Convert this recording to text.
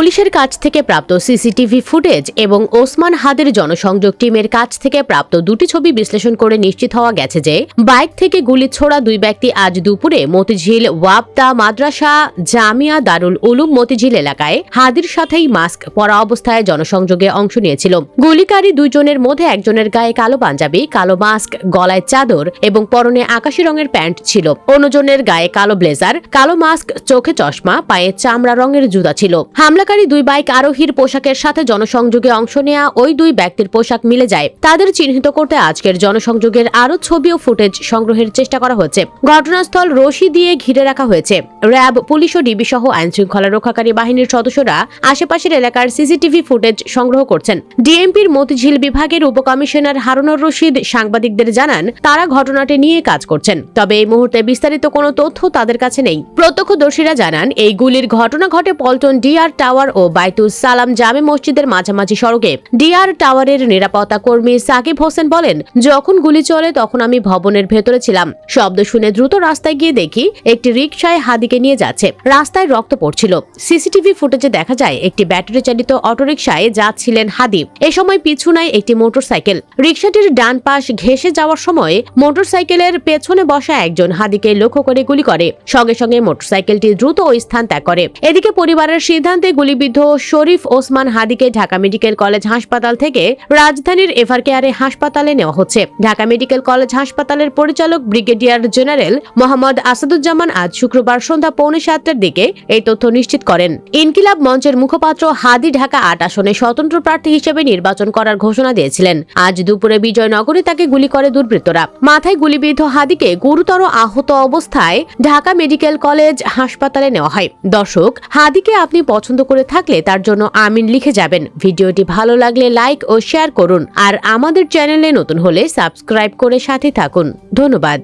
পুলিশের কাছ থেকে প্রাপ্ত সিসিটিভি ফুটেজ এবং ওসমান হাদির জনসংযোগ টিমের কাছ থেকে প্রাপ্ত দুটি ছবি বিশ্লেষণ করে নিশ্চিত হওয়া গেছে যে বাইক থেকে গুলি ছোড়া দুই ব্যক্তি আজ দুপুরে মতিঝিল ওয়াপদা মাদ্রাসা জামিয়া দারুল উলুম মতিঝিল এলাকায় হাদির সাথেই মাস্ক পরা অবস্থায় জনসংযোগে অংশ নিয়েছিল। গুলিকারী দুইজনের মধ্যে একজনের গায়ে কালো পাঞ্জাবি, কালো মাস্ক, গলায় চাদর এবং পরনে আকাশি রঙের প্যান্ট ছিল। অন্যজনের গায়ে কালো ব্লেজার, কালো মাস্ক, চোখে চশমা, পায়ে চামড়া রঙের জুতা ছিল। হামলাকারী দুই বাইক আরোহীর পোশাকের সাথে জনসংযোগে অংশ নেওয়া ওই দুই ব্যক্তির পোশাক মিলে যায়। তাদের চিহ্নিত করতে আজকের জনসংযোগের আরো ছবি ও ফুটেজ সংগ্রহের চেষ্টা করা হচ্ছে। ঘটনাস্থল রশি দিয়ে ঘিরে রাখা হয়েছে। র্যাব, পুলিশ ও ডিবি সহ আইন শৃঙ্খলা রক্ষাকারী বাহিনীর সদস্যরা আশেপাশের এলাকার সিসিটিভি ফুটেজ সংগ্রহ করছেন। ডিএমপির মতিঝিল বিভাগের উপকমিশনার হারুনুর রশিদ সাংবাদিকদের জানান, তারা ঘটনাটি নিয়ে কাজ করছেন, তবে এই মুহূর্তে বিস্তারিত কোনো তথ্য তাদের কাছে নেই। প্রত্যক্ষদর্শীরা জানান, এই গুলির ঘটনা ঘটে পল্টন ডিআর টাওয়ার ও বাইতুস সালাম জামে মসজিদের মাঝামাঝি সড়কে। ডিআর টাওয়ারের নিরাপত্তা কর্মী সাকিব হোসেন বলেন, যখন গুলি চলে তখন আমি ভবনের ভেতরে ছিলাম। শব্দ শুনে দ্রুত রাস্তায় গিয়ে দেখি একটি রিকশায় হাদিকে নিয়ে যাচ্ছে। রাস্তায় রক্ত পড়ছিল। সিসিটিভি ফুটেজে দেখা যায় একটি ব্যাটারি চালিত অটোরিকশায় যাচ্ছিলেন হাদি। এ সময় পিছু নেয় একটি মোটরসাইকেল। রিকশাটির ডান পাশ ঘেঁষে যাওয়ার সময় মোটরসাইকেলের পেছনে বসা একজন হাদিকে লক্ষ্য করে গুলি করে। সঙ্গে সঙ্গে মোটরসাইকেলটি দ্রুত ওই স্থান ত্যাগ করে। এদিকে পরিবারের সিদ্ধান্তে গুলিবিদ্ধ শরীফ ওসমান হাদিকে ঢাকা মেডিকেল কলেজ হাসপাতাল থেকে রাজধানীর এভারকেয়ারে হাসপাতালে নেওয়া হচ্ছে। ঢাকা মেডিকেল কলেজ হাসপাতালের পরিচালক ব্রিগেডিয়ার জেনারেল মোহাম্মদ আসাদুজ্জামান আজ শুক্রবার সন্ধ্যা 6:45টার দিকে এই তথ্য নিশ্চিত করেন। ইনকিলাব মঞ্চের মুখপাত্র হাদি ঢাকা 8 আসনে স্বতন্ত্র প্রার্থী হিসেবে নির্বাচন করার ঘোষণা দিয়েছিলেন। আজ দুপুরে বিজয়নগরে তাকে গুলি করে দুর্বৃত্তরা। মাথায় গুলিবিদ্ধ হাদিকে গুরুতর আহত অবস্থায় ঢাকা মেডিকেল কলেজ হাসপাতালে নেওয়া হয়। দর্শক, হাদিকে আপনি পছন্দ করে থাকলে তার জন্য আমিন লিখে যাবেন। ভিডিওটি ভালো লাগলে লাইক ও শেয়ার করুন, আর আমাদের চ্যানেলে নতুন হলে সাবস্ক্রাইব করে সাথে থাকুন। ধন্যবাদ।